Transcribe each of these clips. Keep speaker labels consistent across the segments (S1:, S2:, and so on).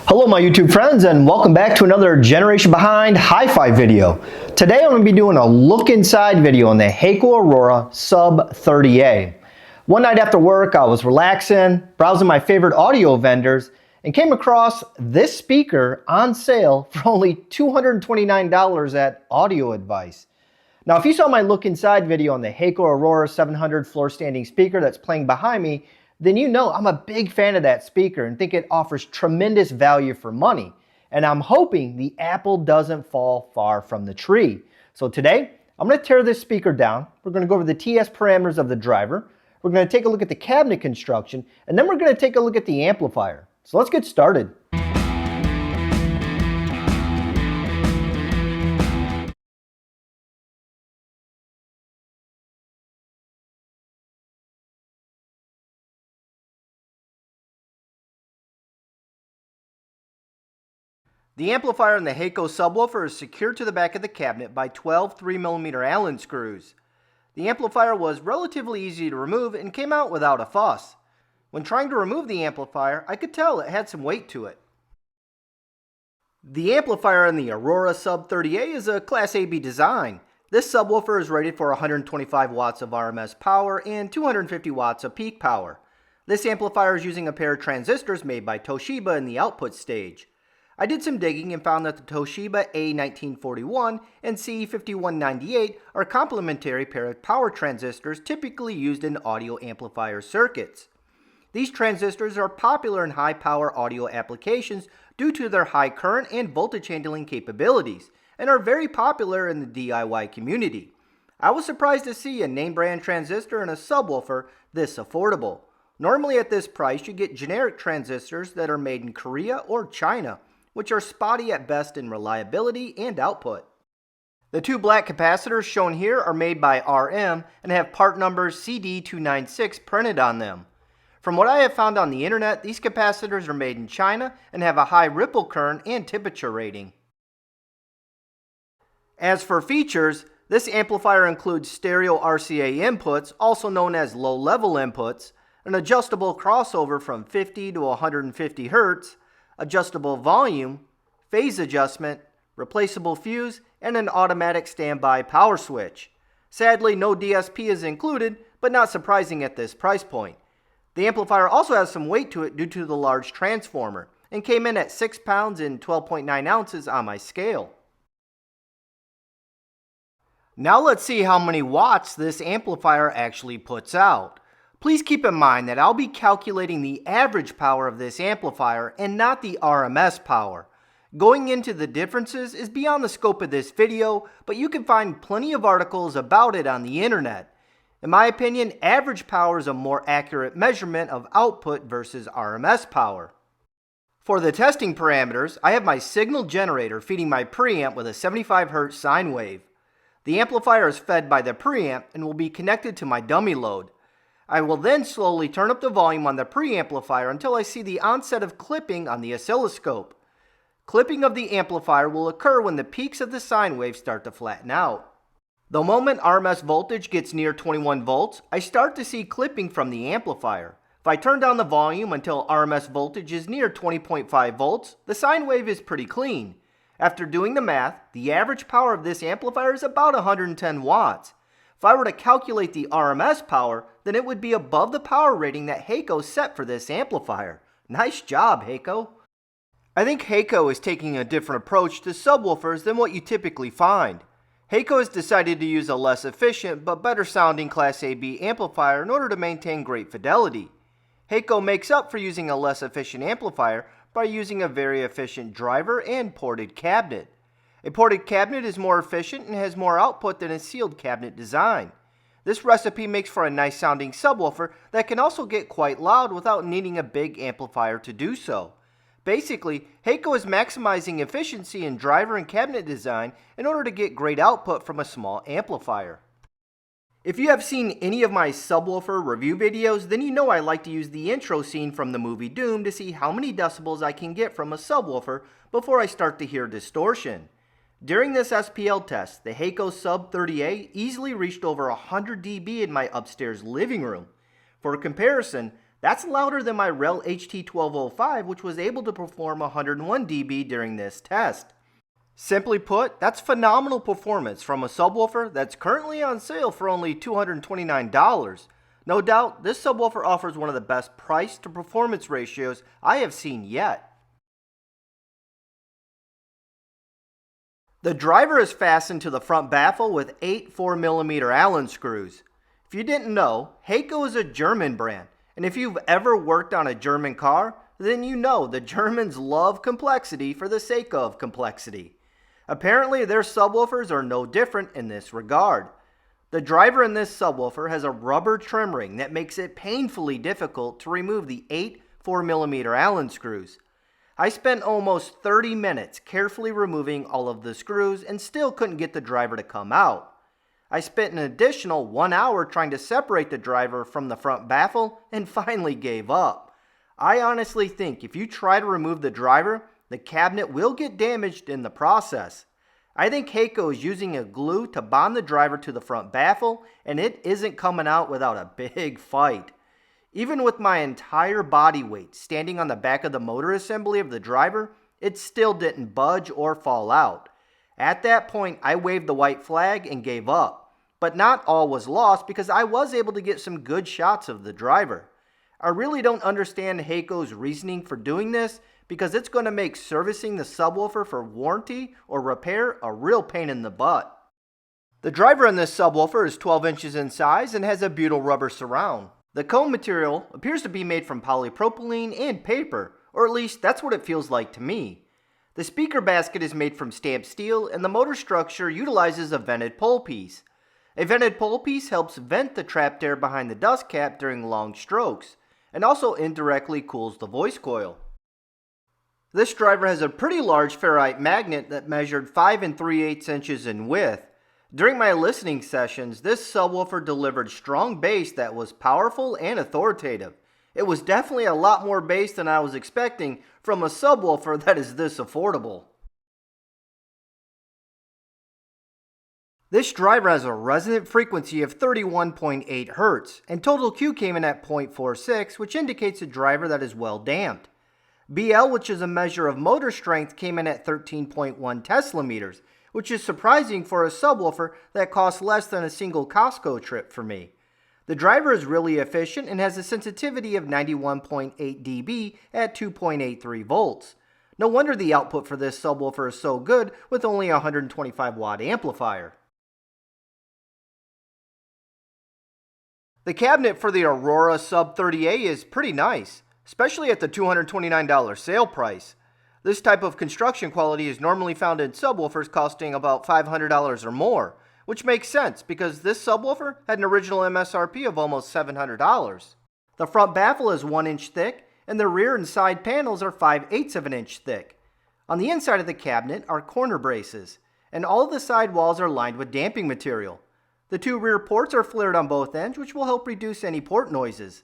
S1: Hello my YouTube friends, and welcome back to another Generation Behind Hi-Fi video. Today I'm going to be doing a look inside video on the Heco Aurora Sub30A. One night after work I was relaxing, browsing my favorite audio vendors, and came across this speaker on sale for only $229 at Audio Advice. Now if you saw my look inside video on the Heco Aurora 700 floor standing speaker that's playing behind me, then you know I'm a big fan of that speaker and think it offers tremendous value for money. And I'm hoping the apple doesn't fall far from the tree. So today, I'm going to tear this speaker down. We're going to go over the TS parameters of the driver. We're going to take a look at the cabinet construction, and then we're going to take a look at the amplifier. So let's get started. The amplifier in the Heco subwoofer is secured to the back of the cabinet by 12 3mm Allen screws. The amplifier was relatively easy to remove and came out without a fuss. When trying to remove the amplifier, I could tell it had some weight to it. The amplifier in the Aurora Sub30A is a Class AB design. This subwoofer is rated for 125 watts of RMS power and 250 watts of peak power. This amplifier is using a pair of transistors made by Toshiba in the output stage. I did some digging and found that the Toshiba A1941 and C5198 are complementary pair of power transistors typically used in audio amplifier circuits. These transistors are popular in high-power audio applications due to their high current and voltage handling capabilities, and are very popular in the DIY community. I was surprised to see a name-brand transistor in a subwoofer this affordable. Normally at this price you get generic transistors that are made in Korea or China, which are spotty at best in reliability and output. The two black capacitors shown here are made by RM and have part numbers CD296 printed on them. From what I have found on the internet, these capacitors are made in China and have a high ripple current and temperature rating. As for features, this amplifier includes stereo RCA inputs, also known as low-level inputs, an adjustable crossover from 50 to 150 Hz, adjustable volume, phase adjustment, replaceable fuse, and an automatic standby power switch. Sadly, no DSP is included, but not surprising at this price point. The amplifier also has some weight to it due to the large transformer, and came in at 6 pounds and 12.9 ounces on my scale. Now let's see how many watts this amplifier actually puts out. Please keep in mind that I'll be calculating the average power of this amplifier and not the RMS power. Going into the differences is beyond the scope of this video, but you can find plenty of articles about it on the internet. In my opinion, average power is a more accurate measurement of output versus RMS power. For the testing parameters, I have my signal generator feeding my preamp with a 75 Hz sine wave. The amplifier is fed by the preamp and will be connected to my dummy load. I will then slowly turn up the volume on the preamplifier until I see the onset of clipping on the oscilloscope. Clipping of the amplifier will occur when the peaks of the sine wave start to flatten out. The moment RMS voltage gets near 21 volts, I start to see clipping from the amplifier. If I turn down the volume until RMS voltage is near 20.5 volts, the sine wave is pretty clean. After doing the math, the average power of this amplifier is about 110 watts. If I were to calculate the RMS power, then it would be above the power rating that Heco set for this amplifier. Nice job, Heco. I think Heco is taking a different approach to subwoofers than what you typically find. Heco has decided to use a less efficient but better sounding Class AB amplifier in order to maintain great fidelity. Heco makes up for using a less efficient amplifier by using a very efficient driver and ported cabinet. A ported cabinet is more efficient and has more output than a sealed cabinet design. This recipe makes for a nice sounding subwoofer that can also get quite loud without needing a big amplifier to do so. Basically, Heco is maximizing efficiency in driver and cabinet design in order to get great output from a small amplifier. If you have seen any of my subwoofer review videos, then you know I like to use the intro scene from the movie Doom to see how many decibels I can get from a subwoofer before I start to hear distortion. During this SPL test, the Heco Sub30A easily reached over 100 dB in my upstairs living room. For comparison, That's louder than my Rel HT1205, which was able to perform 101 dB during this test. Simply put, that's phenomenal performance from a subwoofer that's currently on sale for only $229. No doubt, this subwoofer offers one of the best price to performance ratios I have seen yet. The driver is fastened to the front baffle with 8 4mm Allen screws. If you didn't know, Heco is a German brand, and if you've ever worked on a German car, then you know the Germans love complexity for the sake of complexity. Apparently, their subwoofers are no different in this regard. The driver in this subwoofer has a rubber trim ring that makes it painfully difficult to remove the 8 4mm Allen screws. I spent almost 30 minutes carefully removing all of the screws and still couldn't get the driver to come out. I spent an additional 1 hour trying to separate the driver from the front baffle and finally gave up. I honestly think if you try to remove the driver, the cabinet will get damaged in the process. I think Heco is using a glue to bond the driver to the front baffle, and it isn't coming out without a big fight. Even with my entire body weight standing on the back of the motor assembly of the driver, it still didn't budge or fall out. At that point, I waved the white flag and gave up. But not all was lost because I was able to get some good shots of the driver. I really don't understand Heco's reasoning for doing this because it's going to make servicing the subwoofer for warranty or repair a real pain in the butt. The driver in this subwoofer is 12 inches in size and has a butyl rubber surround. The cone material appears to be made from polypropylene and paper, or at least that's what it feels like to me. The speaker basket is made from stamped steel and the motor structure utilizes a vented pole piece. A vented pole piece helps vent the trapped air behind the dust cap during long strokes, and also indirectly cools the voice coil. This driver has a pretty large ferrite magnet that measured 5 3/8 inches in width. During my listening sessions, this subwoofer delivered strong bass that was powerful and authoritative. It was definitely a lot more bass than I was expecting from a subwoofer that is this affordable. This driver has a resonant frequency of 31.8 Hz, and total Q came in at 0.46, which indicates a driver that is well damped. BL, which is a measure of motor strength, came in at 13.1 Tesla meters, which is surprising for a subwoofer that costs less than a single Costco trip for me. The driver is really efficient and has a sensitivity of 91.8 dB at 2.83 volts. No wonder the output for this subwoofer is so good with only a 125 watt amplifier. The cabinet for the Aurora Sub30A is pretty nice, especially at the $229 sale price. This type of construction quality is normally found in subwoofers costing about $500 or more, which makes sense because this subwoofer had an original MSRP of almost $700. The front baffle is 1 inch thick, and the rear and side panels are 5/8 of an inch thick. On the inside of the cabinet are corner braces, and all of the side walls are lined with damping material. The 2 rear ports are flared on both ends, which will help reduce any port noises.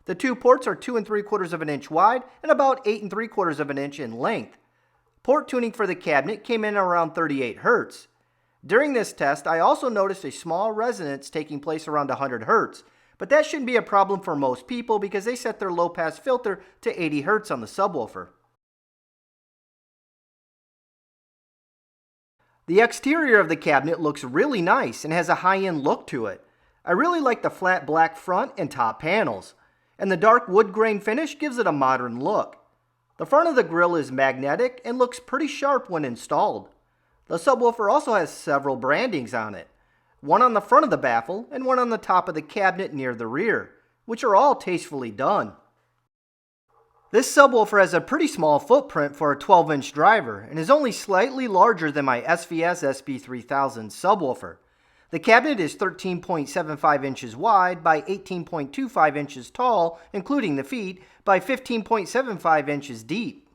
S1: The 2 ports are 2 3/4 of an inch wide and about 8 3/4 of an inch in length. Port tuning for the cabinet came in around 38 Hz. During this test, I also noticed a small resonance taking place around 100 Hz, but that shouldn't be a problem for most people because they set their low-pass filter to 80 Hz on the subwoofer. The exterior of the cabinet looks really nice and has a high-end look to it. I really like the flat black front and top panels, and the dark wood grain finish gives it a modern look. The front of the grille is magnetic and looks pretty sharp when installed. The subwoofer also has several brandings on it, one on the front of the baffle and one on the top of the cabinet near the rear, which are all tastefully done. This subwoofer has a pretty small footprint for a 12-inch driver and is only slightly larger than my SVS SB3000 subwoofer. The cabinet is 13.75 inches wide by 18.25 inches tall, including the feet, by 15.75 inches deep.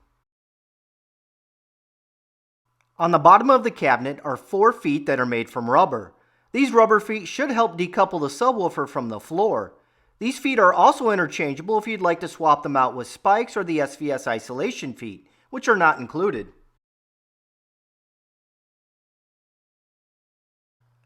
S1: On the bottom of the cabinet are 4 feet that are made from rubber. These rubber feet should help decouple the subwoofer from the floor. These feet are also interchangeable if you'd like to swap them out with spikes or the SVS isolation feet, which are not included.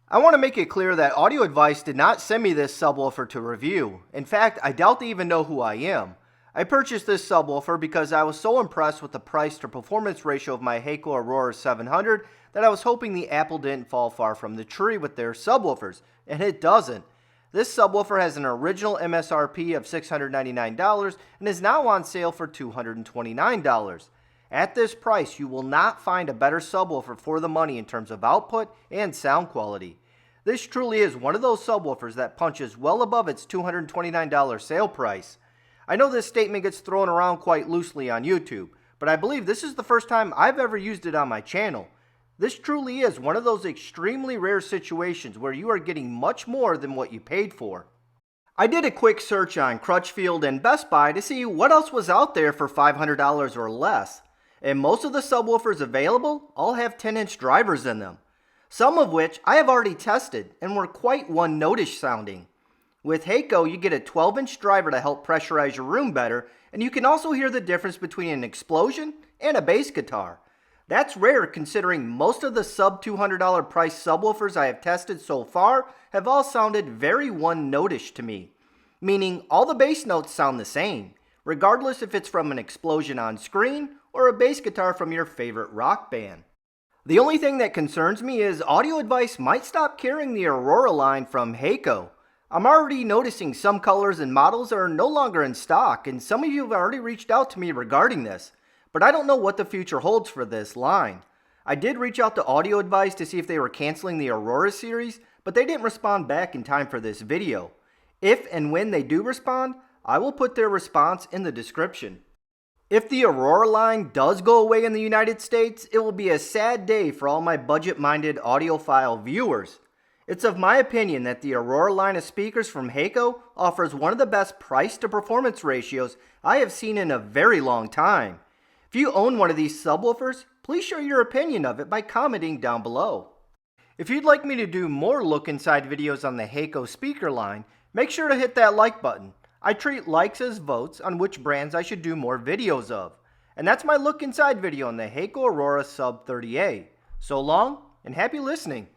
S1: I want to make it clear that Audio Advice did not send me this subwoofer to review. In fact, I doubt they even know who I am. I purchased this subwoofer because I was so impressed with the price to performance ratio of my Heco Aurora 700 that I was hoping the apple didn't fall far from the tree with their subwoofers, and it doesn't. This subwoofer has an original MSRP of $699 and is now on sale for $229. At this price, you will not find a better subwoofer for the money in terms of output and sound quality. This truly is one of those subwoofers that punches well above its $229 sale price. I know this statement gets thrown around quite loosely on YouTube, but I believe this is the first time I've ever used it on my channel. This truly is one of those extremely rare situations where you are getting much more than what you paid for. I did a quick search on Crutchfield and Best Buy to see what else was out there for $500 or less, and most of the subwoofers available all have 10-inch drivers in them, some of which I have already tested and were quite one-notish sounding. With Heco, you get a 12-inch driver to help pressurize your room better, and you can also hear the difference between an explosion and a bass guitar. That's rare considering most of the sub-$200 price subwoofers I have tested so far have all sounded very one-notish to me, meaning all the bass notes sound the same, regardless if it's from an explosion on screen or a bass guitar from your favorite rock band. The only thing that concerns me is Audio Advice might stop carrying the Aurora line from Heco. I'm already noticing some colors and models are no longer in stock, and some of you have already reached out to me regarding this, but I don't know what the future holds for this line. I did reach out to Audio Advice to see if they were canceling the Aurora series, but they didn't respond back in time for this video. If and when they do respond, I will put their response in the description. If the Aurora line does go away in the United States, it will be a sad day for all my budget-minded audiophile viewers. It's of my opinion that the Aurora line of speakers from Heco offers one of the best price-to-performance ratios I have seen in a very long time. If you own one of these subwoofers, please share your opinion of it by commenting down below. If you'd like me to do more look inside videos on the Heco speaker line, make sure to hit that like button. I treat likes as votes on which brands I should do more videos of. And that's my look inside video on the Heco Aurora Sub30A. So long, and happy listening.